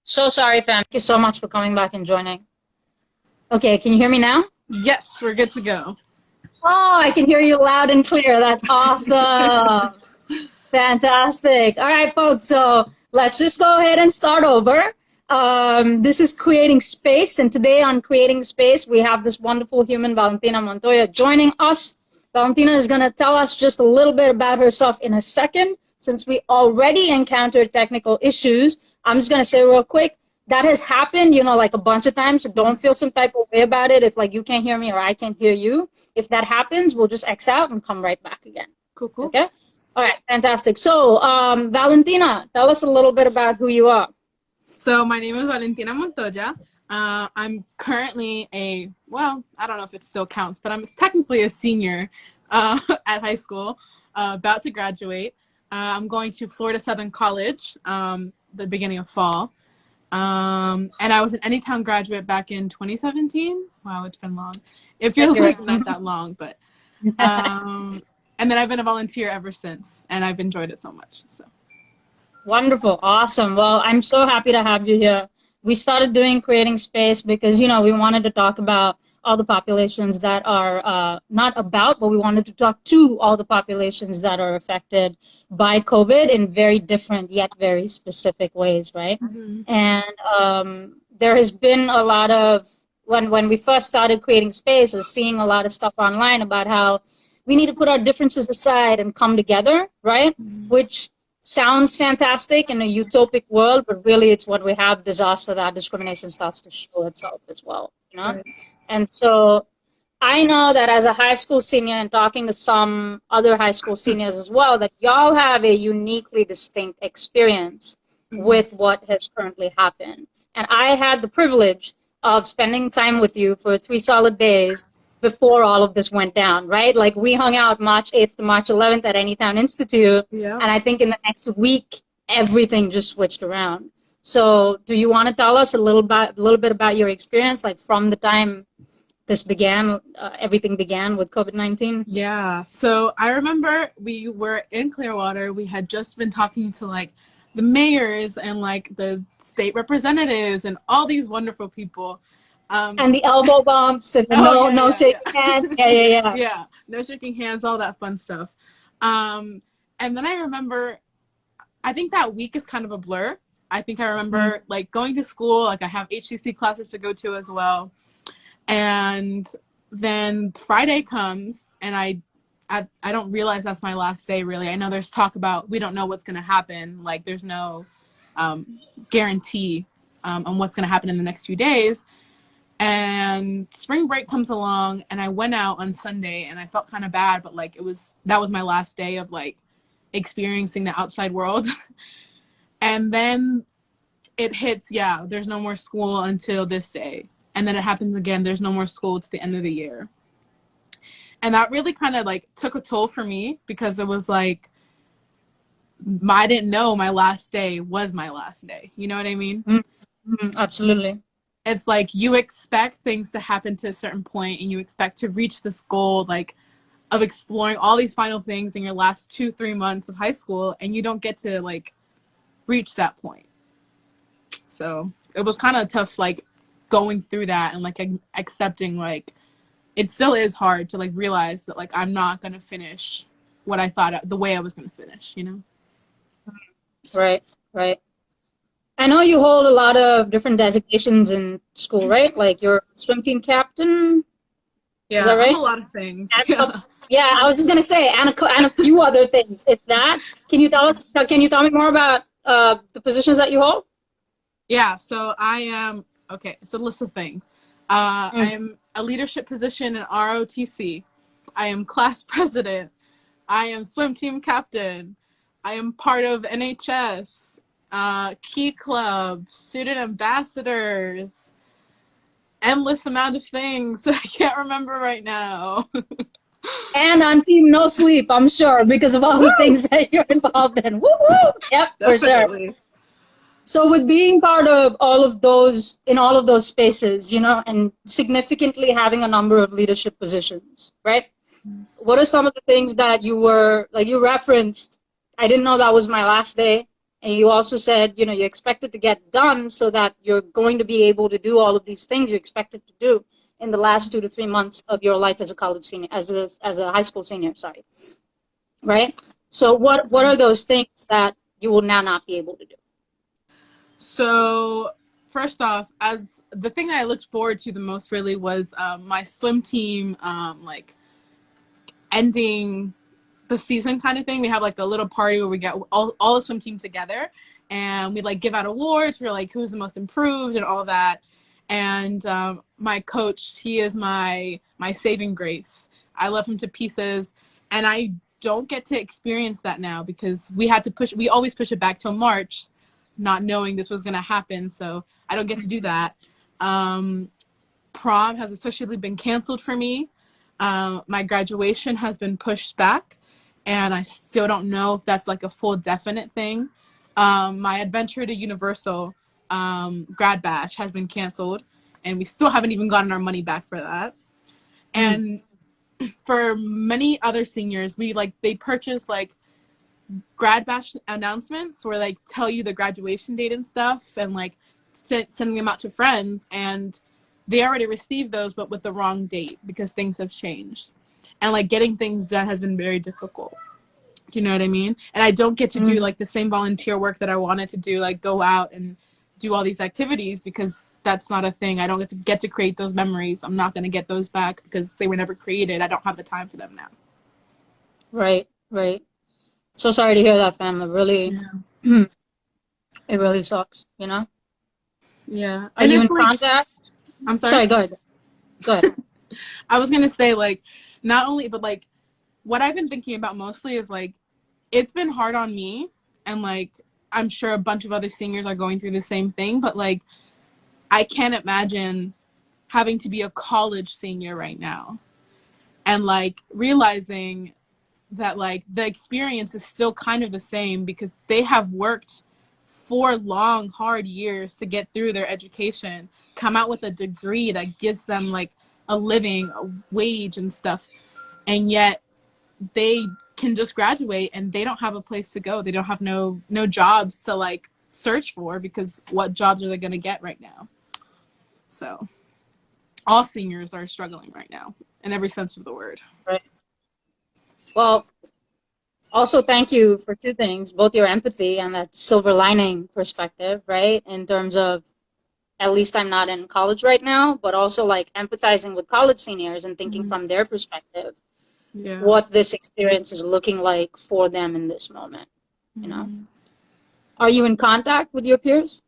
So sorry, fam. Thank you so much for coming back and joining. Okay, can you hear me now? Yes, we're good to go. Oh, I can hear you loud and clear. That's awesome. Fantastic. All right, folks. So let's just go ahead and start over. This is Creating Space. And today on Creating Space, we have this wonderful human, Valentina Montoya, joining us. Valentina is going to tell us just a little bit about herself in a second. Since we already encountered technical issues, I'm just going to say real quick, that has happened, like a bunch of times. So don't feel some type of way about it if like you can't hear me or I can't hear you. If that happens, we'll just X out and come right back again. Cool. Okay? All right, fantastic. So, Valentina, tell us a little bit about who you are. So my name is Valentina Montoya. I'm currently I don't know if it still counts, but I'm technically a senior at high school, about to graduate. I'm going to Florida Southern College the beginning of fall. And I was an ANYTOWN graduate back in 2017. Wow, it's been long. It feels like not that long, but and then I've been a volunteer ever since, and I've enjoyed it so much. So Wonderful. Awesome. Well, I'm so happy to have you here. We started doing Creating Space because, we wanted to talk about all the populations that are not about, but we wanted to talk to all the populations that are affected by COVID in very different yet very specific ways, right? Mm-hmm. And there has been a lot of, when we first started Creating Space, I was seeing a lot of stuff online about how we need to put our differences aside and come together, right? Mm-hmm. Which sounds fantastic in a utopic world, but really it's when we have disaster that discrimination starts to show itself as well, Right. And so I know that as a high school senior and talking to some other high school seniors as well, that y'all have a uniquely distinct experience with what has currently happened. And I had the privilege of spending time with you for 3 solid days before all of this went down, right? Like we hung out March 8th to March 11th at ANYTOWN Institute. Yeah. And I think in the next week, everything just switched around. So do you want to tell us a little bit about your experience, like from the time this began, everything began with COVID-19? Yeah. So I remember we were in Clearwater. We had just been talking to like the mayors and like the state representatives and all these wonderful people. And the elbow bumps and the shaking hands. Yeah. Yeah, no shaking hands, all that fun stuff. And then I remember, I think that week is kind of a blur. I think I remember like going to school, like I have HCC classes to go to as well. And then Friday comes and I don't realize that's my last day really. I know there's talk about, we don't know what's going to happen. Like there's no guarantee on what's going to happen in the next few days. And spring break comes along and I went out on Sunday and I felt kind of bad, but like that was my last day of like experiencing the outside world. And then it hits, there's no more school until this day. And then it happens again, there's no more school to the end of the year. And that really kind of like took a toll for me because it was like, I didn't know my last day was my last day. You know what I mean? Mm-hmm. Absolutely. It's like you expect things to happen to a certain point and you expect to reach this goal like of exploring all these final things in your last 2-3 months of high school, and you don't get to like reach that point. So it was kind of tough like going through that and like accepting like it still is hard to like realize that like I'm not going to finish what I thought the way I was going to finish, Right. I know you hold a lot of different designations in school, right? Like you're swim team captain. Yeah, is that right? I'm a lot of things. Yeah, I was just gonna say, and a few other things. If that, can you tell me more about the positions that you hold? Yeah, so I am it's a list of things. I am a leadership position in ROTC. I am class president. I am swim team captain. I am part of NHS. Key Club, student ambassadors, endless amount of things that I can't remember right now. And on Team No Sleep, I'm sure, because of all the things that you're involved in. Woo-hoo! Yep, Definitely. for sure. So with being part of all of those, in all of those spaces, and significantly having a number of leadership positions, right? What are some of the things that you referenced? I didn't know that was my last day. And you also said, you know, you expect it to get done so that you're going to be able to do all of these things you expected to do in the last 2 to 3 months of your life as a college senior, as a high school senior, sorry. Right? So what are those things that you will now not be able to do? So first off, as the thing I looked forward to the most really was my swim team like ending the season kind of thing. We have like a little party where we get all the swim team together and we like give out awards for like who's the most improved and all that. And my coach, he is my saving grace. I love him to pieces, and I don't get to experience that now because we always push it back till March, not knowing this was going to happen. So I don't get to do that. Prom has officially been canceled for me. My graduation has been pushed back, and I still don't know if that's like a full definite thing. My adventure to Universal grad bash has been canceled, and we still haven't even gotten our money back for that. And for many other seniors, they purchase like grad bash announcements where like tell you the graduation date and stuff, and like sending them out to friends, and they already received those but with the wrong date because things have changed, and like getting things done has been very difficult. Do you know what I mean? And I don't get to do like the same volunteer work that I wanted to do, like go out and do all these activities, because that's not a thing. I don't get to create those memories. I'm not going to get those back because they were never created. I don't have the time for them now. Right, right. So sorry to hear that, fam. It really, it really sucks, you know? Yeah. Are And you in it's like, contact? I'm sorry. Sorry, go ahead. Go ahead. I was going to say, like, not only, but like, what I've been thinking about mostly is like, it's been hard on me, and like, I'm sure a bunch of other seniors are going through the same thing, but like, I can't imagine having to be a college senior right now and like realizing that like the experience is still kind of the same because they have worked 4 long hard years to get through their education, come out with a degree that gives them like a living, a wage and stuff, and yet they can just graduate and they don't have a place to go. They don't have no jobs to like search for, because what jobs are they going to get right now? So all seniors are struggling right now in every sense of the word. Right. Well, also thank you for two things, both your empathy and that silver lining perspective, right? In terms of, at least I'm not in college right now, but also like empathizing with college seniors and thinking from their perspective Yeah. what this experience is looking like for them in this moment, you know? Are you in contact with your peers?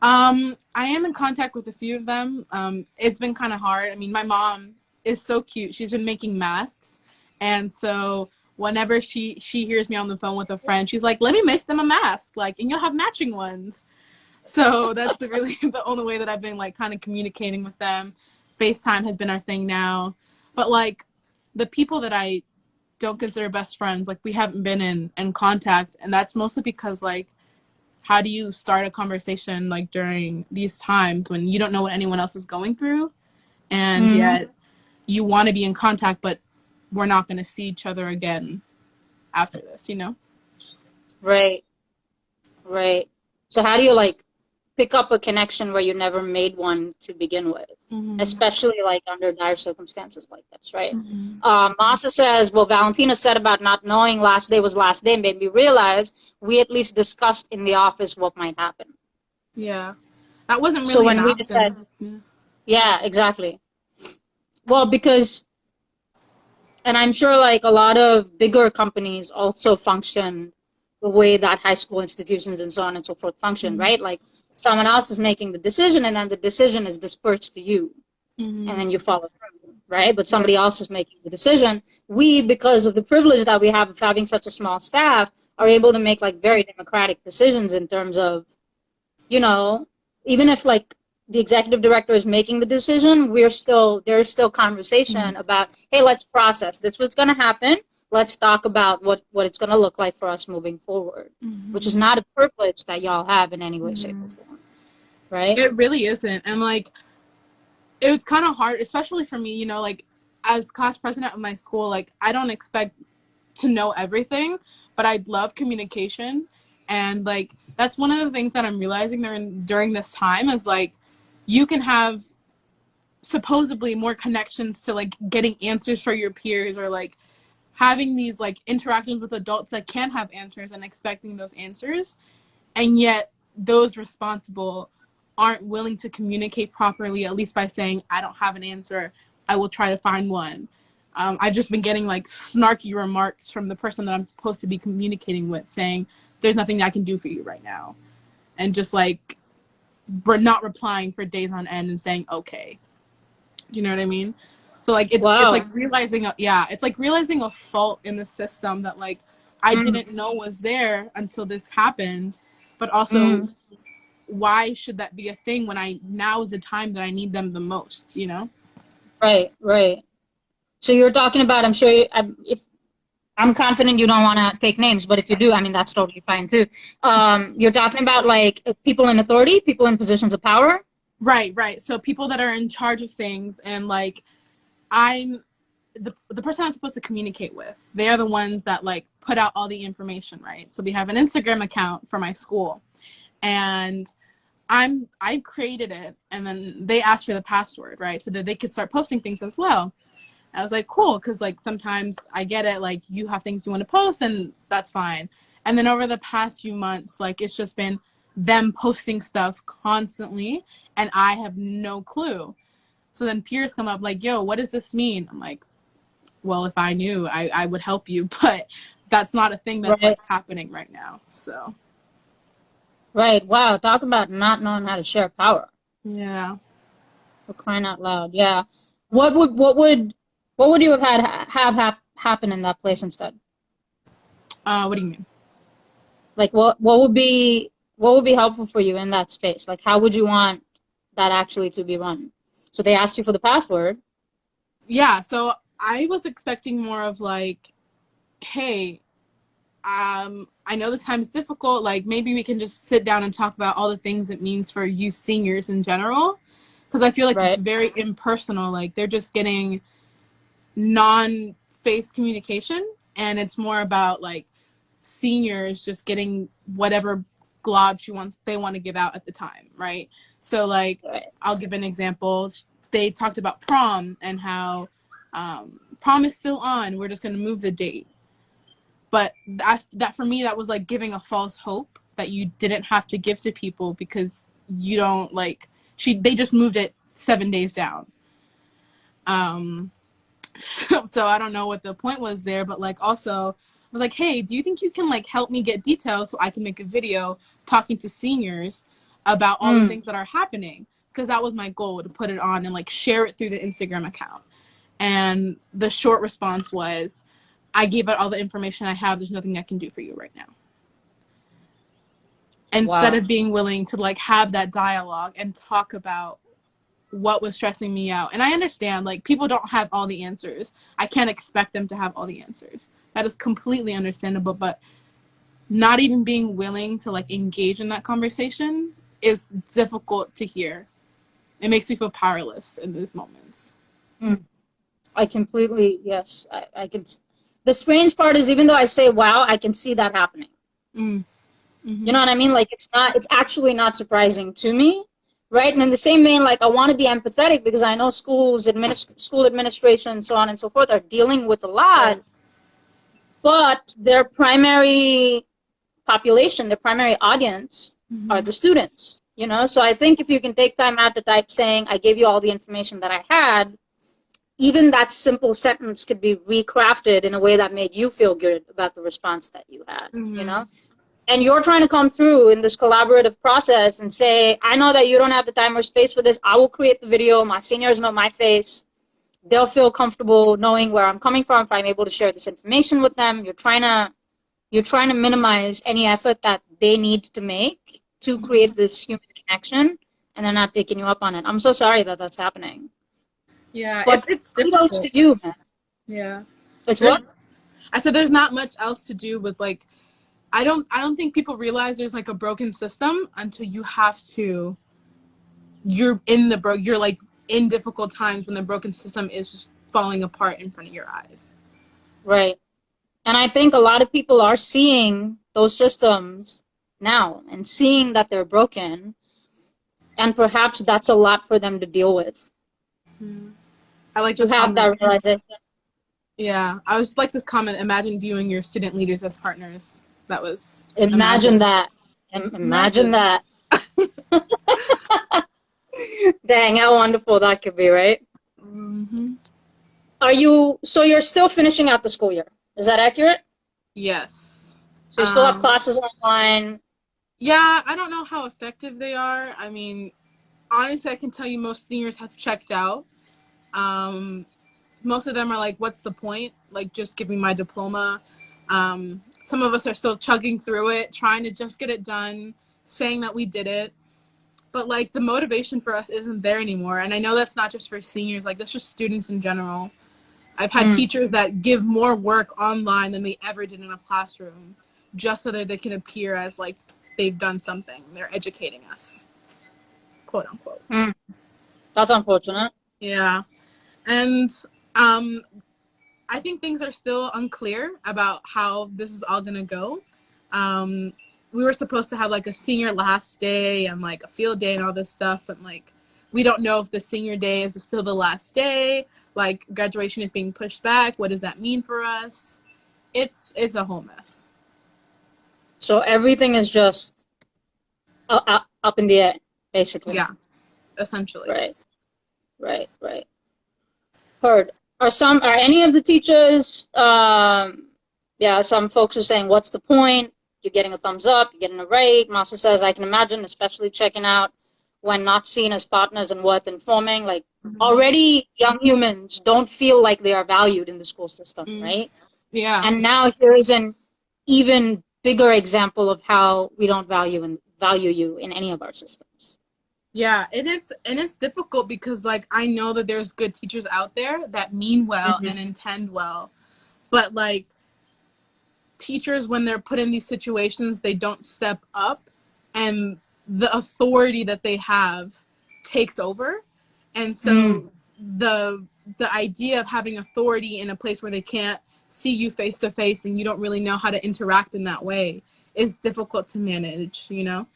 I am in contact with a few of them. It's been kind of hard. I mean, my mom is so cute. She's been making masks, and so whenever she hears me on the phone with a friend, she's like, "Let me make them a mask, like, and you'll have matching ones." So that's really the only way that I've been like kind of communicating with them. FaceTime has been our thing now, but like the people that I don't consider best friends, like we haven't been in contact, and that's mostly because like, how do you start a conversation like during these times when you don't know what anyone else is going through, and yet you want to be in contact, but we're not going to see each other again after this, you know? Right, right. So how do you like pick up a connection where you never made one to begin with, especially like under dire circumstances like this, right? Masa says, well, Valentina said about not knowing last day was last day made me realize we at least discussed in the office what might happen. Yeah. That wasn't really So an when we option. said, yeah, exactly. Well, because, and I'm sure like a lot of bigger companies also function the way that high school institutions and so on and so forth function, right? Like someone else is making the decision and then the decision is dispersed to you and then you follow through, right? But somebody else is making the decision. We, because of the privilege that we have of having such a small staff, are able to make like very democratic decisions in terms of, you know, even if like the executive director is making the decision, there's still conversation about, hey, let's process. That's what's going to happen. Let's talk about what it's going to look like for us moving forward, which is not a privilege that y'all have in any way, shape, or form, right? It really isn't. And like, it was kind of hard, especially for me, you know, like as class president of my school, like I don't expect to know everything, but I love communication. And like that's one of the things that I'm realizing during this time is like you can have supposedly more connections to like getting answers for your peers, or like having these like interactions with adults that can have answers and expecting those answers, and yet those responsible aren't willing to communicate properly, at least by saying, I don't have an answer, I will try to find one. I've just been getting like snarky remarks from the person that I'm supposed to be communicating with, saying there's nothing I can do for you right now, and just like not replying for days on end and saying okay. You know what I mean? So like it's Wow. like realizing it's like realizing a fault in the system that like I Mm, didn't know was there until this happened. But also, mm. why should that be a thing when now is the time that I need them the most, you know? Right, right. So you're talking about, I'm sure, if I'm confident you don't want to take names, but if you do, I mean, that's totally fine too. You're talking about like people in authority, people in positions of power. Right, right. So people that are in charge of things, and like I'm the person I'm supposed to communicate with. They are the ones that like put out all the information, right? So we have an Instagram account for my school, and I've created it, and then they asked for the password, right? So that they could start posting things as well. I was like, cool, because like sometimes I get it, like you have things you want to post, and that's fine. And then over the past few months, like it's just been them posting stuff constantly, and I have no clue. So then peers come up like, yo, what does this mean? I'm like, well, if I knew, I would help you, but that's not a thing that's like Right, happening right now. So right. Wow. Talk about not knowing how to share power, yeah. for crying out loud. Yeah. What would you have had happen in that place instead? What do you mean? Like what would be helpful for you in that space? Like how would you want that actually to be run? So they asked you for the password. Yeah, so I was expecting more of like, hey, I know this time is difficult. Like maybe we can just sit down and talk about all the things it means for you seniors in general. Because I feel like it's Right. very impersonal. Like they're just getting non-face communication, and it's more about like seniors just getting whatever glob they want to give out at the time, right? So like Right. I'll give an example. They talked about prom and how prom is still on. We're just going to move the date. But that for me, that was like giving a false hope that you didn't have to give to people, because you don't like they just moved it 7 days down. Um, so I don't know what the point was there, but like also I was like, hey, do you think you can like help me get details so I can make a video talking to seniors about all the Mm. things that are happening? Because that was my goal, to put it on and like share it through the Instagram account. And the short response was, I gave out all the information I have. There's nothing I can do for you right now. Instead Wow. of being willing to like have that dialogue and talk about what was stressing me out. And I understand like people don't have all the answers. I can't expect them to have all the answers. That is completely understandable, but not even being willing to like engage in that conversation is difficult to hear. It makes me feel powerless in these moments. Mm. I completely, yes, I can. The strange part is, even though I say, wow, I can see that happening. Mm. You Mm-hmm. know what I mean? Like, it's actually not surprising to me, right? And in the same vein, like, I want to be empathetic because I know school administration, so on and so forth, are dealing with a lot, Right. but their primary population, their primary audience are Mm-hmm. the students, you know? So I think if you can take time out to type saying, I gave you all the information that I had, even that simple sentence could be recrafted in a way that made you feel good about the response that you had, you Mm-hmm. know? And you're trying to come through in this collaborative process and say, I know that you don't have the time or space for this. I will create the video. My seniors know my face. They'll feel comfortable knowing where I'm coming from if I'm able to share this information with them. You're trying to minimize any effort that they need to make to create this human connection, and they're not picking you up on it. I'm so sorry that that's happening. Yeah, But it's kudos difficult. to you, man. Yeah. It's There's what? I said there's not much else to do with like I don't think people realize there's like a broken system until you're like in difficult times when the broken system is just falling apart in front of your eyes. Right. And I think a lot of people are seeing those systems now and seeing that they're broken, and perhaps that's a lot for them to deal with, I like to this have that comment. realization. Yeah, I was like this comment. Imagine viewing your student leaders as partners. That was Imagine imagine. that. Imagine Imagine. that. Dang, how wonderful that could be, right? Hmm. So you're still finishing out the school year. Is that accurate? Yes. So you still have classes online. Yeah, I don't know how effective they are. I mean, honestly, I can tell you most seniors have checked out. Um, Most of them are like, what's the point? Like, just give me my diploma. Some of us are still chugging through it, trying to just get it done, saying that we did it. But like the motivation for us isn't there anymore. And I know that's not just for seniors, like that's just students in general. I've had Mm, teachers that give more work online than they ever did in a classroom just so that they can appear as like they've done something. They're educating us, quote unquote. mm. That's unfortunate. Yeah. And um, I think things are still unclear about how this is all going to go. Um, we were supposed to have like a senior last day and like a field day and all this stuff. And like, we don't know if the senior day is still the last day. Like, graduation is being pushed back. What does that mean for us? It's a whole mess. So everything is just up in the air, basically. Yeah, essentially. Right, right. Heard. Are any of the teachers, yeah, some folks are saying, what's the point? You're getting a thumbs up, you're getting a rate. Master says, I can imagine, especially checking out when not seen as partners and worth informing. Like, already young humans don't feel like they are valued in the school system, Mm, right? yeah. And now here is an even bigger example of how we don't value you in any of our systems. Yeah, and it's difficult because like I know that there's good teachers out there that mean well Mm-hmm. and intend well, but like teachers when they're put in these situations they don't step up and the authority that they have takes over, and Mm, so the idea of having authority in a place where they can't see you face to face and you don't really know how to interact in that way is difficult to manage, you know.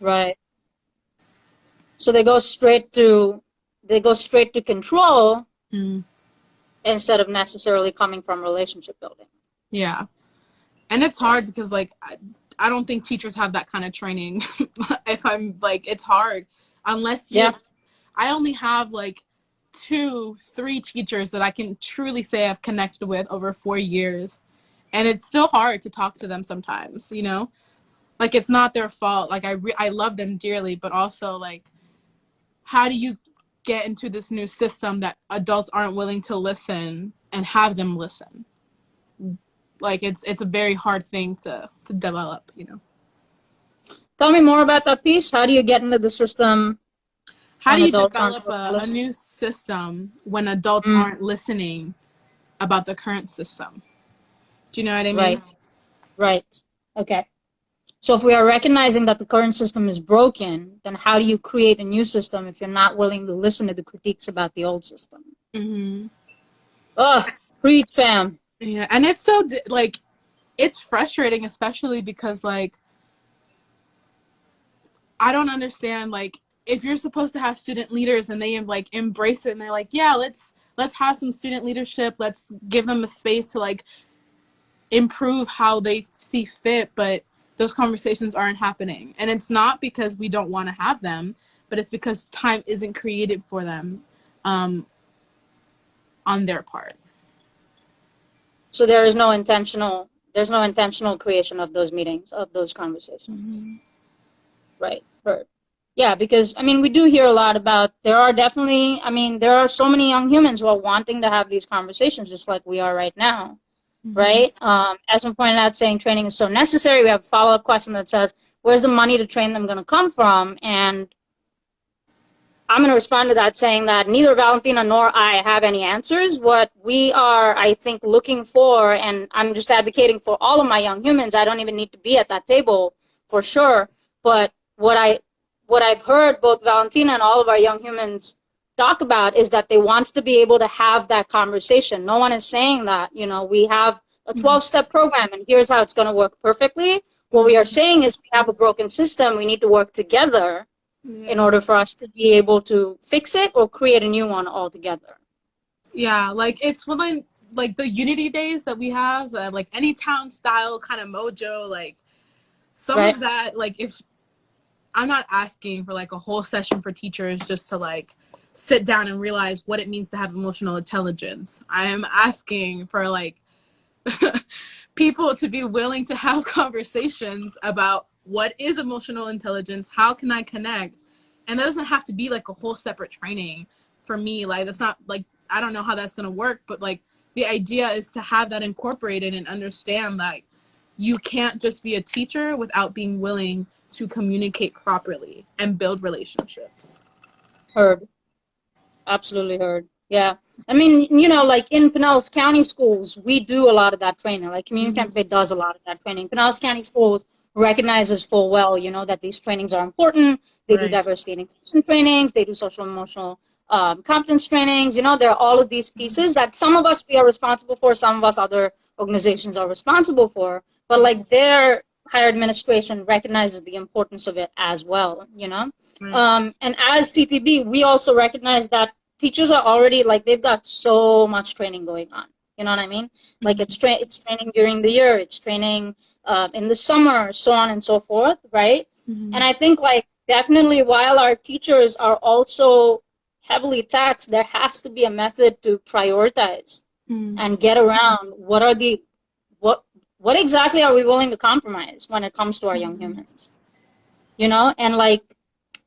right. So they go straight to control Mm. instead of necessarily coming from relationship building. Yeah, and it's hard Right. because like I don't think teachers have that kind of training. If I'm like, it's hard unless you're. Yeah. I only have like 2, 3 teachers that I can truly say I've connected with over 4 years, and it's still hard to talk to them sometimes. You know, like it's not their fault. Like I love them dearly, but also like, how do you get into this new system that adults aren't willing to listen and have them listen? Like it's a very hard thing to develop, you know. Tell me more about that piece. How do you get into the system How do and you adults aren't develop willing to a listen? new system when adults Mm, aren't listening about the current system? Do you know what I mean? right. Right. Okay. So if we are recognizing that the current system is broken, then how do you create a new system if you're not willing to listen to the critiques about the old system? Hmm. Ugh, preach, fam. Yeah, and it's so like it's frustrating, especially because like I don't understand like if you're supposed to have student leaders and they like embrace it and they're like, yeah, let's have some student leadership, let's give them a space to like improve how they see fit, but those conversations aren't happening. And it's not because we don't want to have them, but it's because time isn't created for them um, on their part. So there's no intentional creation of those meetings, of those conversations. Mm-hmm. Right. Heard. Yeah, because I mean, we do hear a lot about, there are definitely, I mean, there are so many young humans who are wanting to have these conversations just like we are right now. Mm-hmm. Right? As we pointed out, saying training is so necessary, we have a follow-up question that says, where's the money to train them going to come from? And I'm going to respond to that saying that neither Valentina nor I have any answers. What we are, I think, looking for, and I'm just advocating for all of my young humans, I don't even need to be at that table for sure. But what I've heard both Valentina and all of our young humans talk about is that they want to be able to have that conversation. No one is saying that, we have a 12-step program and here's how it's going to work perfectly. What we are saying is we have a broken system. We need to work together in order for us to be able to fix it or create a new one altogether. Yeah, like it's when like the unity days that we have, like ANYTOWN style kind of mojo, like some Right. of that, like if I'm not asking for like a whole session for teachers just to like sit down and realize what it means to have emotional intelligence. I am asking for like people to be willing to have conversations about what is emotional intelligence, how can I connect, and that doesn't have to be like a whole separate training for me. Like that's not like, I don't know how that's going to work, but like the idea is to have that incorporated and understand that you can't just be a teacher without being willing to communicate properly and build relationships. Heard. Absolutely heard. Yeah. I mean, you know, like in Pinellas County schools, we do a lot of that training. Like Community Tempe does a lot of that training. Pinellas County schools recognizes full well, you know, that these trainings are important. They do Right. diversity and inclusion trainings. They do social and emotional competence trainings. You know, there are all of these pieces that some of us we are responsible for, some of us other organizations are responsible for. But like their higher administration recognizes the importance of it as well, you know? Right. And as CTB, we also recognize that teachers are already like they've got so much training going on. You know what I mean? Like it's training during the year, it's training in the summer, so on and so forth, right? Mm-hmm. And I think like definitely while our teachers are also heavily taxed, there has to be a method to prioritize and get around what exactly are we willing to compromise when it comes to our young humans, you know, and like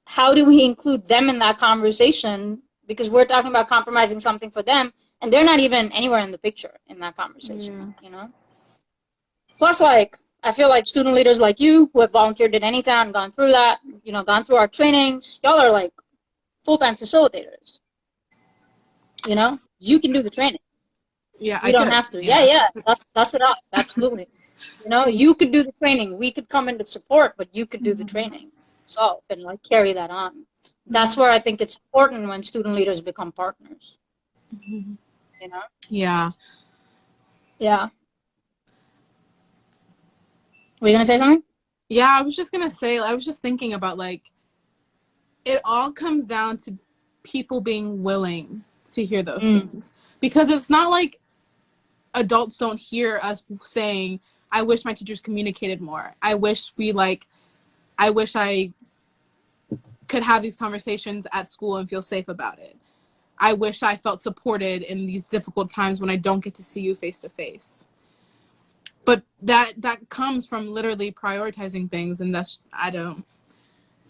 how do we include them in that conversation, because we're talking about compromising something for them and they're not even anywhere in the picture in that conversation, you know. Plus, like I feel like student leaders like you who have volunteered at ANYTOWN, gone through that, you know, gone through our trainings, y'all are like full-time facilitators, you know. You can do the training. Yeah, We don't have to. Yeah, that's it up. Absolutely. You know, you could do the training. We could come in to support, but you could do the training yourself and like carry that on. That's where I think it's important when student leaders become partners. You know? Yeah. Yeah. Were you gonna say something? Yeah, I was just gonna say, I was just thinking about like, it all comes down to people being willing to hear those things. Because it's not like adults don't hear us saying, I wish my teachers communicated more. I wish I could have these conversations at school and feel safe about it. I wish I felt supported in these difficult times when I don't get to see you face to face. But that comes from literally prioritizing things, and that's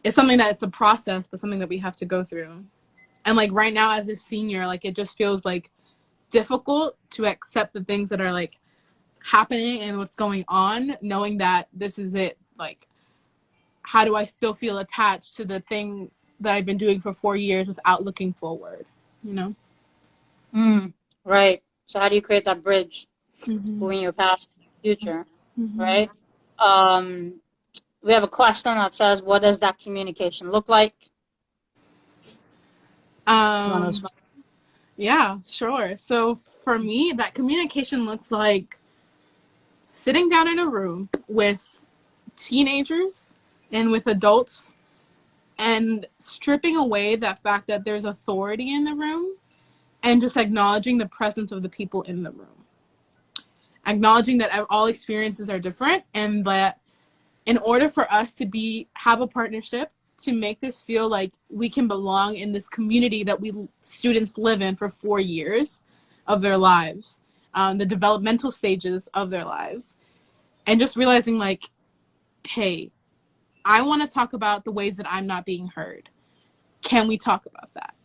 it's something that it's a process, but something that we have to go through. And like right now as a senior, like it just feels like difficult to accept the things that are like happening and what's going on, knowing that this is it. Like, how do I still feel attached to the thing that I've been doing for 4 years without looking forward, you know? Right. So how do you create that bridge between your past and your future? Right. We have a question that says, what does that communication look like? Yeah, sure. So for me, that communication looks like sitting down in a room with teenagers and with adults and stripping away that fact that there's authority in the room and just acknowledging the presence of the people in the room. Acknowledging that all experiences are different and that in order for us to have a partnership to make this feel like we can belong in this community that we students live in for 4 years of their lives, the developmental stages of their lives, and just realizing like, hey, I want to talk about the ways that I'm not being heard. Can we talk about that?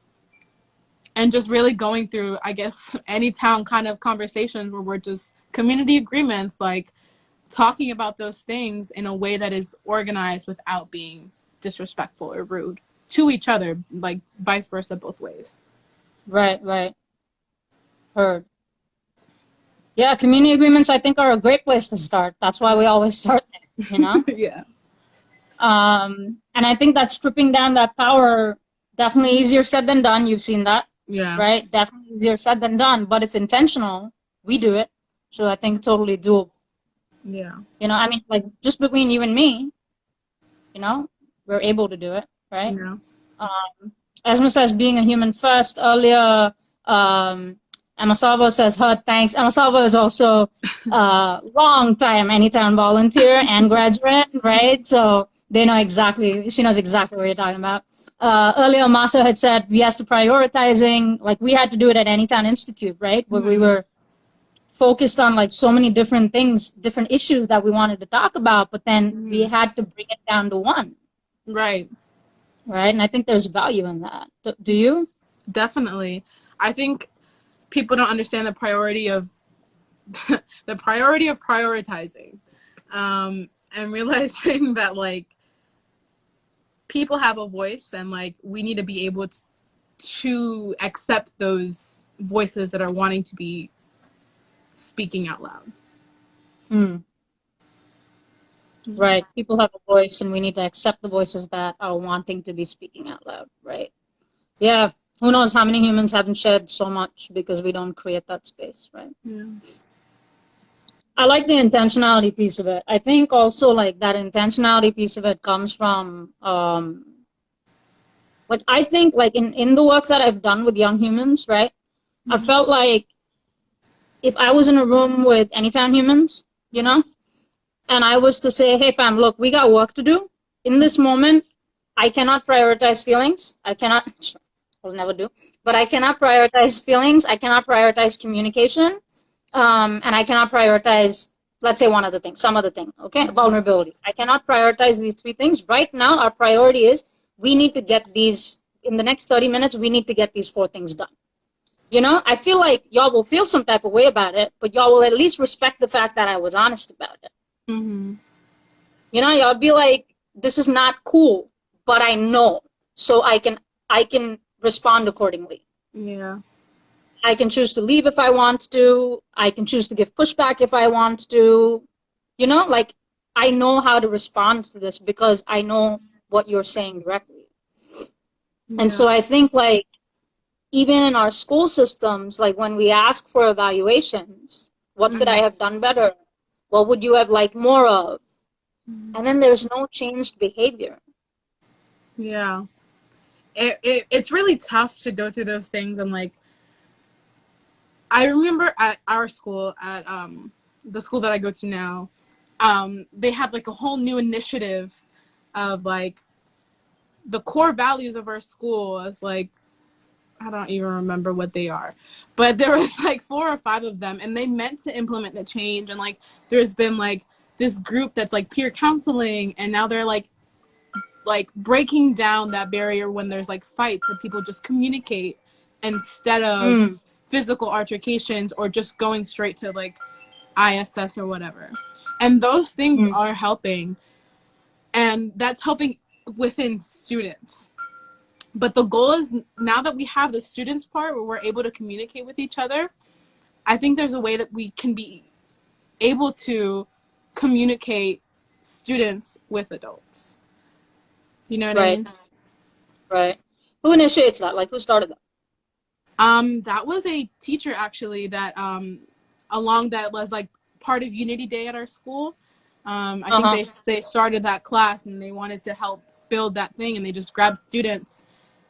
And just really going through, I guess, ANYTOWN kind of conversations where we're just community agreements, like talking about those things in a way that is organized without being disrespectful or rude to each other, like vice versa, both ways. Right. Heard. Yeah, community agreements I think are a great place to start. That's why we always start there, you know? Yeah. And I think that stripping down that power, definitely easier said than done. You've seen that. Yeah. Right? Definitely easier said than done. But if intentional, we do it. So I think totally doable. Yeah. You know, I mean, like, just between you and me, you know, we're able to do it, right? Yeah. Esma says being a human first. Earlier, Amasalvo says her thanks. Amasalvo is also long time ANYTOWN volunteer and graduate, right? So they know exactly, she knows exactly what you're talking about. Earlier, Masa had said yes to prioritizing, like we had to do it at ANYTOWN Institute, right? Where we were focused on like so many different things, different issues that we wanted to talk about, but then we had to bring it down to one. Right. Right. And I think there's value in that. Do you? Definitely. I think people don't understand the priority of the priority of prioritizing, and realizing that like people have a voice, and like we need to be able to accept those voices that are wanting to be speaking out loud. Mm. Right. People have a voice, and we need to accept the voices that are wanting to be speaking out loud. Right. Yeah. Who knows how many humans haven't shared so much because we don't create that space. Right. Yeah. I like the intentionality piece of it. I think also like that intentionality piece of it comes from like I think like in the work that I've done with young humans, right? I felt like if I was in a room with ANYTOWN humans, you know, and I was to say, hey fam, look, we got work to do. In this moment, I cannot prioritize feelings. I cannot, I'll never do, but I cannot prioritize feelings. I cannot prioritize communication. And I cannot prioritize, let's say one other thing, some other thing, okay? Vulnerability. I cannot prioritize these three things. Right now, our priority is we need to get these, in the next 30 minutes, we need to get these four things done. You know, I feel like y'all will feel some type of way about it, but y'all will at least respect the fact that I was honest about it. Mm-hmm. You know, y'all be like, this is not cool, but I know, so I can respond accordingly. Yeah. I can choose to leave if I want to. I can choose to give pushback if I want to. You know, like I know how to respond to this because I know what you're saying directly. Yeah. And so I think like even in our school systems, like when we ask for evaluations, what could I have done better? What would you have liked more of? And then there's no changed behavior. Yeah. It's really tough to go through those things, and like I remember at our school, at the school that I go to now, they had like a whole new initiative of like the core values of our school is like, I don't even remember what they are, but there was like 4 or 5 of them, and they meant to implement the change. And like there's been like this group that's like peer counseling, and now they're like breaking down that barrier when there's like fights, and people just communicate instead of physical altercations or just going straight to like ISS or whatever. And those things are helping, and that's helping within students. But the goal is, now that we have the students part where we're able to communicate with each other, I think there's a way that we can be able to communicate students with adults. You know what I mean? Right. Who initiates that? Like who started that? That was a teacher actually that along that was like part of Unity Day at our school. I think they started that class, and they wanted to help build that thing, and they just grabbed students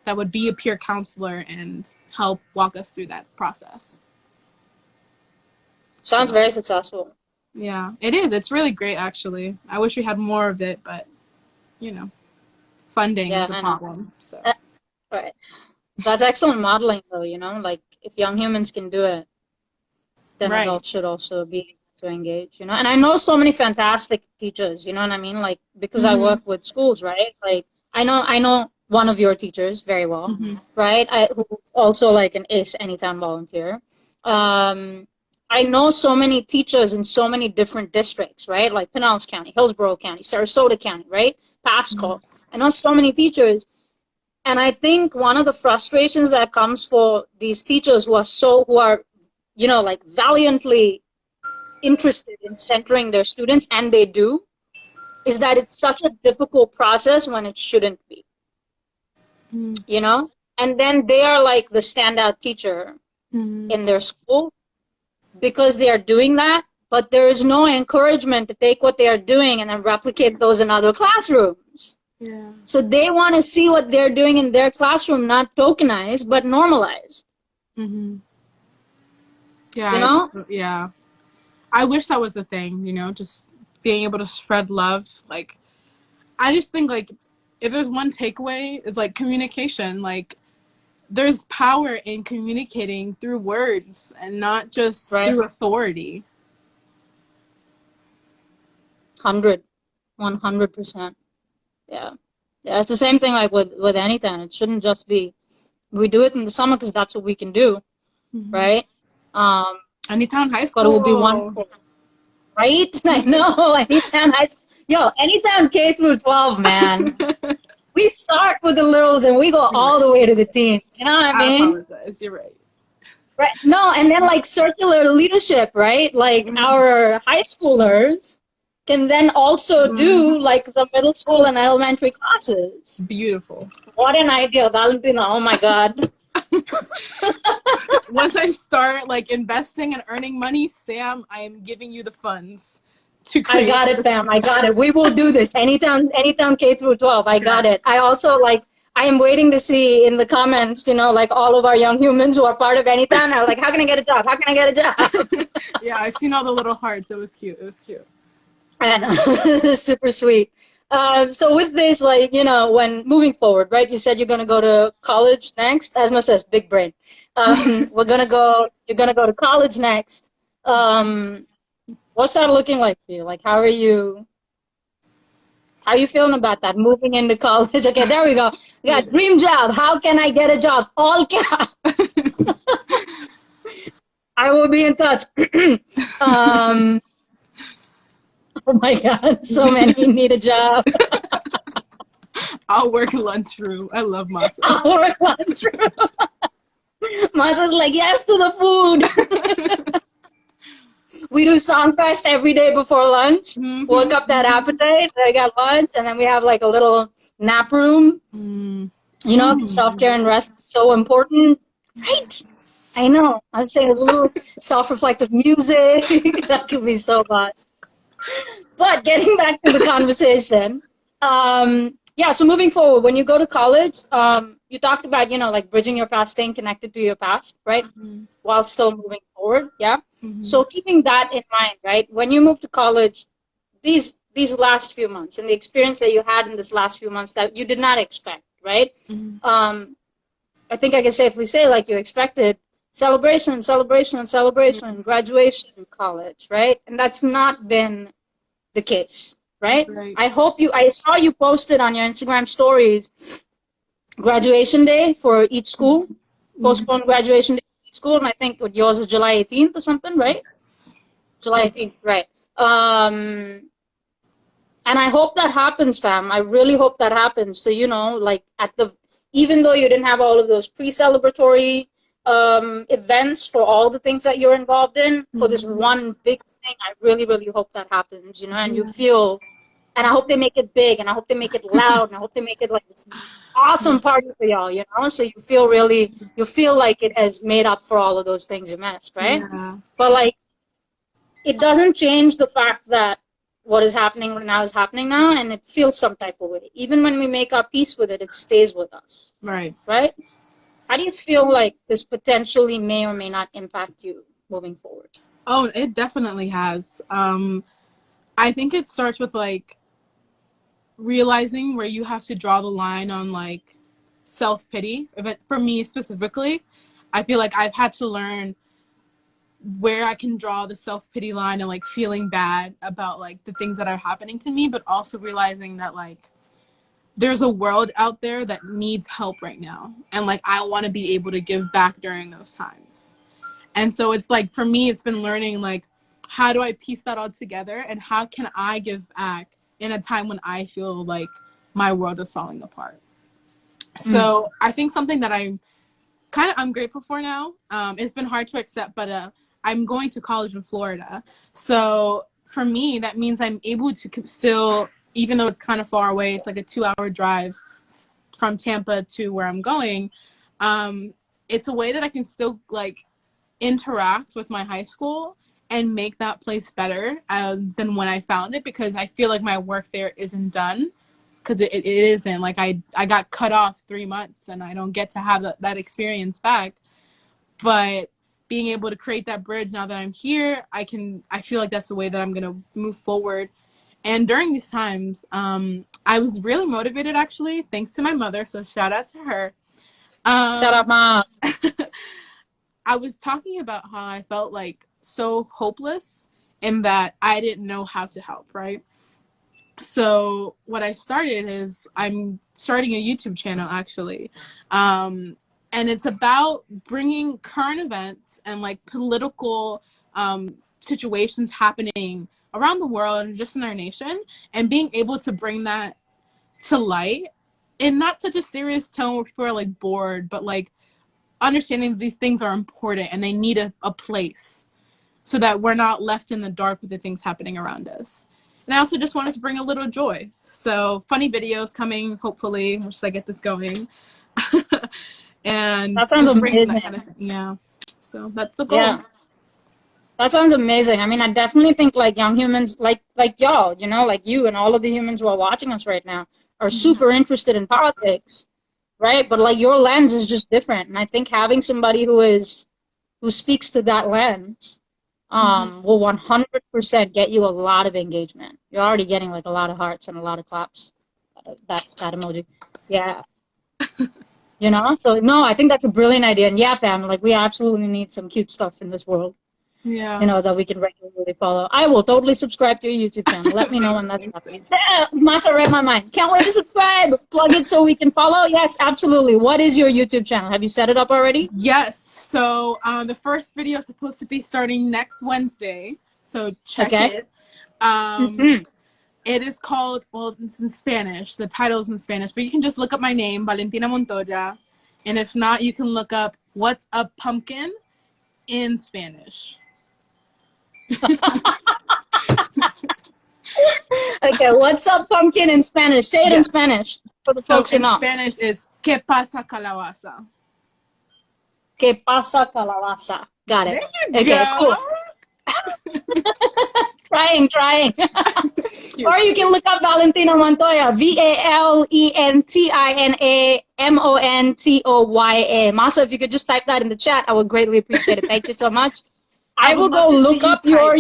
that would be a peer counselor and help walk us through that process. Sounds very successful. Yeah, it is. It's really great actually. I wish we had more of it, but you know, funding is a problem. So right. That's excellent modeling though, you know, like if young humans can do it, then adults should also be able to engage, you know. And I know so many fantastic teachers, you know what I mean? Like because I work with schools, right? Like I know one of your teachers very well, right? Who's also like an ACE ANYTOWN volunteer. I know so many teachers in so many different districts, right? Like Pinellas County, Hillsborough County, Sarasota County, right? Pasco. I know so many teachers. And I think one of the frustrations that comes for these teachers who are, you know, like valiantly interested in centering their students, and they do, is that it's such a difficult process when it shouldn't be, you know? And then they are like the standout teacher in their school because they are doing that, but there is no encouragement to take what they are doing and then replicate those in other classrooms. Yeah. So they want to see what they're doing in their classroom, not tokenized, but normalized. Mm-hmm. Yeah. You know? Yeah. I wish that was the thing, you know, just being able to spread love. Like, I just think, like, if there's one takeaway, it's like communication. Like, there's power in communicating through words and not just Right. through authority. 100%. Yeah. Yeah, it's the same thing like with anything. It shouldn't just be, we do it in the summer because that's what we can do, right? ANYTOWN High But it will be School. wonderful, right? I know. ANYTOWN High School. Yo, ANYTOWN K through 12, man. We start with the littles and we go all the way to the teens. You know what I mean? Apologize. You're right. Right. No, and then like circular leadership, right? Like our high schoolers can then also do like the middle school and elementary classes. Beautiful. What an idea, Valentina. Oh my God. Once I start like investing and earning money, Sam, I am giving you the funds to create. I got it, fam. I got it. We will do this. ANYTOWN K through 12. I got it. I also like, I am waiting to see in the comments, you know, like all of our young humans who are part of ANYTOWN are like, how can I get a job? How can I get a job? Yeah, I've seen all the little hearts. It was cute. It was cute. And super sweet. So with this, like, you know, when moving forward, right, you said you're going to go to college next. Asma says, big brain. You're going to go to college next. What's that looking like for you? Like, how are you feeling about that? Moving into college? Okay, there we go. We got dream job. How can I get a job? All caps. I will be in touch. Oh my God, so many need a job. I'll work lunchroom. I love Masa. I'll work lunchroom. Masa's like, yes to the food. We do Songfest every day before lunch. Work up that appetite. I got lunch, and then we have like a little nap room. You know, self-care and rest is so important. Right? I know. I'm saying a little self-reflective music. That could be so much. But getting back to the conversation, yeah, so moving forward, when you go to college, you talked about, you know, like bridging your past, staying connected to your past, right? While still moving forward, yeah? So keeping that in mind, right? When you move to college, these last few months and the experience that you had in this last few months that you did not expect, right? I think I can safely say, like, you expected celebration, graduation, college, right? And that's not been the case, right? I saw you posted on your Instagram stories graduation day for each school, postponed graduation day for each school, and I think yours is July 18th or something, right? July 18th, right. And I hope that happens, fam. I really hope that happens. So, you know, like even though you didn't have all of those pre-celebratory events for all the things that you're involved in, for this one big thing, I really, really hope that happens, you know, and you feel, and I hope they make it big, and I hope they make it loud, and I hope they make it like this awesome party for y'all, you know, so you feel like it has made up for all of those things you missed, right? But like, it doesn't change the fact that what is happening right now is happening now, and it feels some type of way. Even when we make our peace with it, it stays with us. Right? How do you feel like this potentially may or may not impact you moving forward? Oh, it definitely has. I think it starts with like realizing where you have to draw the line on like self-pity. For me specifically, I feel like I've had to learn where I can draw the self-pity line and like feeling bad about like the things that are happening to me, but also realizing that like there's a world out there that needs help right now, and like I want to be able to give back during those times. And so it's like, for me, it's been learning like, how do I piece that all together, and how can I give back in a time when I feel like my world is falling apart. So I think something that I'm grateful for now, it's been hard to accept, but I'm going to college in Florida. So for me, that means I'm able to still, even though it's kind of far away, it's like a 2-hour drive from Tampa to where I'm going. It's a way that I can still like interact with my high school and make that place better than when I found it, because I feel like my work there isn't done, because it isn't. Like I got cut off 3 months and I don't get to have that experience back. But being able to create that bridge now that I'm here, I feel like that's the way that I'm going to move forward. And during these times, I was really motivated, actually, thanks to my mother. So shout out to her. Shut up, Mom. I was talking about how I felt like so hopeless and that I didn't know how to help, right? So what I started is I'm starting a YouTube channel, actually. And it's about bringing current events and like political situations happening around the world, just in our nation, and being able to bring that to light in not such a serious tone where people are like bored, but like understanding these things are important and they need a place, so that we're not left in the dark with the things happening around us. And I also just wanted to bring a little joy. So funny videos coming, hopefully, once I get this going. And That sounds just bring amazing. that kind of thing. Yeah. So that's the goal. Yeah. That sounds amazing. I mean, I definitely think like young humans, like y'all, you know, like you and all of the humans who are watching us right now, are super interested in politics, right? But like your lens is just different, and I think having somebody who speaks to that lens will 100% get you a lot of engagement. You're already getting like a lot of hearts and a lot of claps. That emoji, yeah. You know, so no, I think that's a brilliant idea, and yeah, fam, like we absolutely need some cute stuff in this world. Yeah. You know, that we can regularly follow. I will totally subscribe to your YouTube channel. Let me know when that's happening. Masa read my mind. Can't wait to subscribe. Plug it so we can follow. Yes, absolutely. What is your YouTube channel? Have you set it up already? Yes. So the first video is supposed to be starting next Wednesday. So check it. It is called, well, it's in Spanish. The title is in Spanish, but you can just look up my name, Valentina Montoya. And if not, you can look up What's a Pumpkin in Spanish. Okay, what's up, pumpkin in Spanish? Say it in Spanish for the folks who know. In Spanish is ¿Qué pasa, calabaza? ¿Qué pasa, calabaza? Got it. There you Okay, go. cool. Trying. Or you can look up Valentina Montoya, VALENTINA MONTOYA. Masa, if you could just type that in the chat, I would greatly appreciate it. Thank you so much. I will go look up your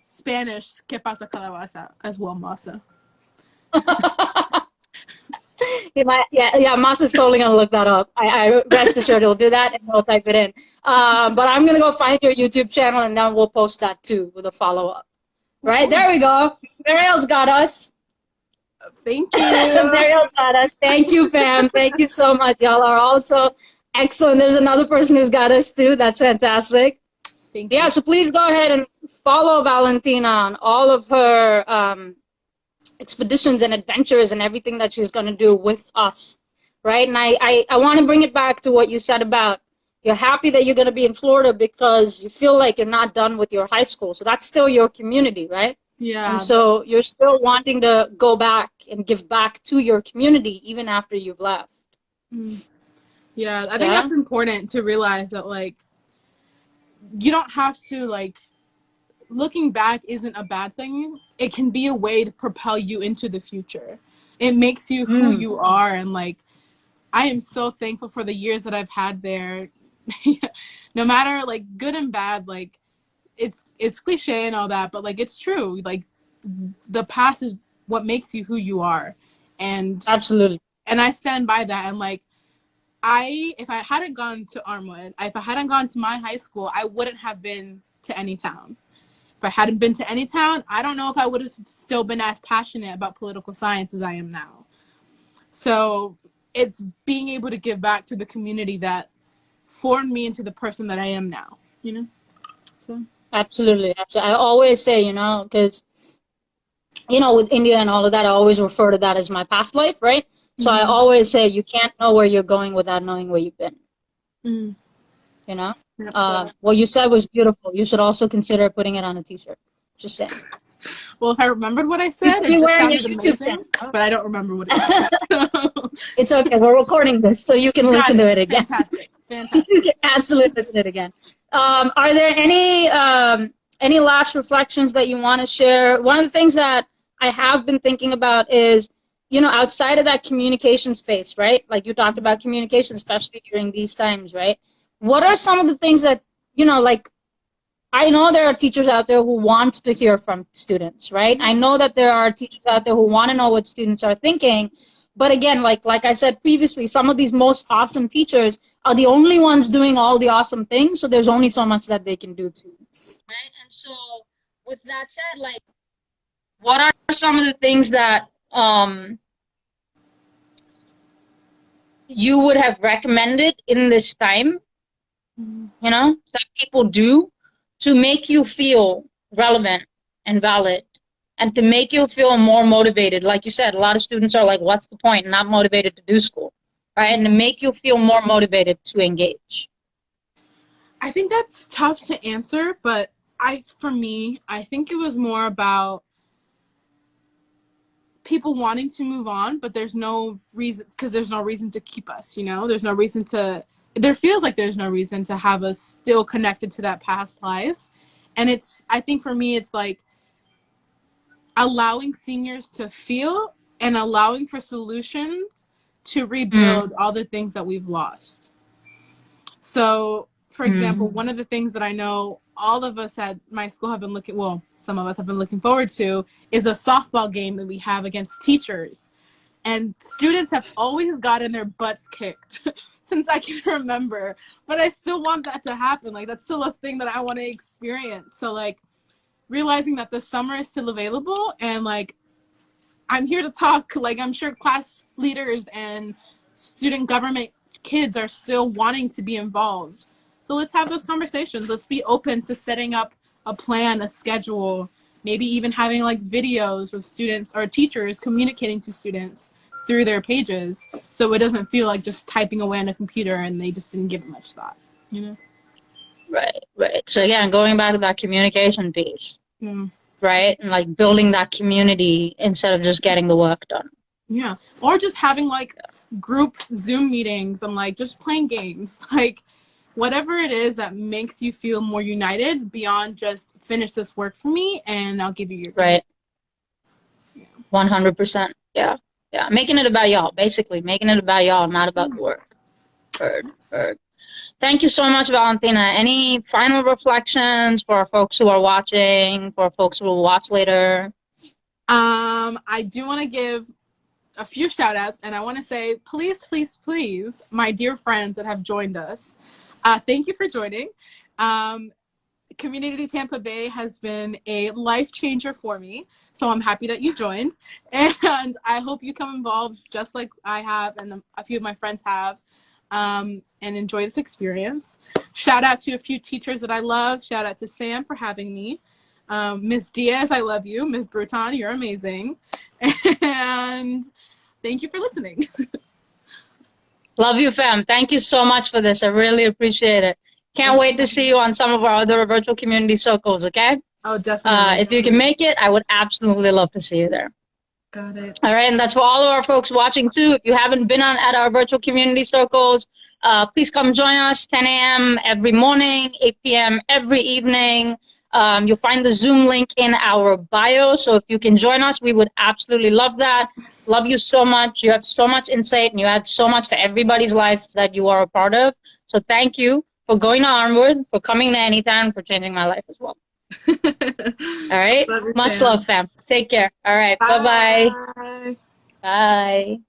Spanish ¿Qué pasa, calabaza? As well, Masa. Yeah, Masa's totally gonna look that up. I rest assured he'll do that and he'll type it in. But I'm gonna go find your YouTube channel and then we'll post that too with a follow-up. Right, there we go. Mariel's got us. Thank you. Mariel's got us. Thank you, fam. Thank you so much. Y'all are also excellent. There's another person who's got us too. That's fantastic. Thank you. Yeah, so please go ahead and follow Valentina on all of her expeditions and adventures and everything that she's going to do with us, right? And I want to bring it back to what you said about you're happy that you're going to be in Florida because you feel like you're not done with your high school. So that's still your community, right? Yeah. And so you're still wanting to go back and give back to your community even after you've left. Yeah, I think that's important to realize that, like, you don't have to, like, looking back isn't a bad thing. It can be a way to propel you into the future. It makes you who you are. And, like, I am so thankful for the years that I've had there. No matter, like, good and bad, like, it's cliche and all that, but, like, it's true. Like, the past is what makes you who you are. And absolutely. And I stand by that. And, like, if I hadn't gone to Armwood, if I hadn't gone to my high school, I wouldn't have been to ANYTOWN. If I hadn't been to ANYTOWN, I don't know if I would have still been as passionate about political science as I am now. So it's being able to give back to the community that formed me into the person that I am now, you know? So absolutely. I always say, you know, because, you know, with India and all of that, I always refer to that as my past life, right? So I always say you can't know where you're going without knowing where you've been. You know? What you said was beautiful. You should also consider putting it on a t-shirt. Just saying. Well, if I remembered what I said, it just sounded amazing, but I don't remember what it was. It's okay. We're recording this, so you can listen to it again. Fantastic. You can absolutely listen to it again. Are there any last reflections that you want to share? One of the things that I have been thinking about is, you know, outside of that communication space, right? Like you talked about communication, especially during these times, right? What are some of the things that, you know, like, I know there are teachers out there who want to hear from students, right? I know that there are teachers out there who want to know what students are thinking. But again, like I said previously, some of these most awesome teachers are the only ones doing all the awesome things. So there's only so much that they can do too, right? And so with that said, like, what are some of the things that you would have recommended in this time, you know, that people do to make you feel relevant and valid and to make you feel more motivated? Like you said, a lot of students are like, what's the point? Not motivated to do school, right? And to make you feel more motivated to engage. I think that's tough to answer, but for me, I think it was more about people wanting to move on, but there's no reason, because there's no reason to keep us, you know? There's no reason to, there feels like there's no reason to have us still connected to that past life. And I think for me, it's like allowing seniors to feel and allowing for solutions to rebuild all the things that we've lost. So, for example, one of the things that I know all of us at my school have been looking, well, some of us have been looking forward to, is a softball game that we have against teachers. And students have always gotten their butts kicked since I can remember. But I still want that to happen. Like, that's still a thing that I want to experience. So, like, realizing that the summer is still available and, like, I'm here to talk. Like, I'm sure class leaders and student government kids are still wanting to be involved. So let's have those conversations. Let's be open to setting up a plan, a schedule, maybe even having like videos of students or teachers communicating to students through their pages, so it doesn't feel like just typing away on a computer and they just didn't give it much thought, you know? Right. So again, going back to that communication piece, right? And like building that community instead of just getting the work done. Yeah. Or just having like group Zoom meetings and like just playing games, like whatever it is that makes you feel more united beyond just finish this work for me and I'll give you your time. Right. 100%. Yeah. Making it about y'all, basically making it about y'all, not about the work. Heard. Thank you so much, Valentina. Any final reflections for folks who are watching, for folks who will watch later? I do want to give a few shout outs, and I want to say, please, my dear friends that have joined us, thank you for joining. Community Tampa Bay has been a life changer for me, so I'm happy that you joined, and I hope you come involved just like I have and a few of my friends have, and enjoy this experience. Shout out to a few teachers that I love. Shout out to Sam for having me. Ms. Diaz, I love you. Ms. Bruton, you're amazing. And thank you for listening. Love you, fam. Thank you so much for this. I really appreciate it. Can't wait to see you on some of our other virtual community circles, okay? Oh, definitely. If you can make it, I would absolutely love to see you there. Got it. All right, and that's for all of our folks watching too. If you haven't been at our virtual community circles, please come join us, 10 a.m. every morning, 8 p.m. every evening. You'll find the Zoom link in our bio. So if you can join us, we would absolutely love that. Love you so much. You have so much insight and you add so much to everybody's life that you are a part of. So thank you for going to Onward, for coming to ANYTOWN, for changing my life as well. All right. Much love, fam. Take care. All right. Bye-bye. Bye. Bye.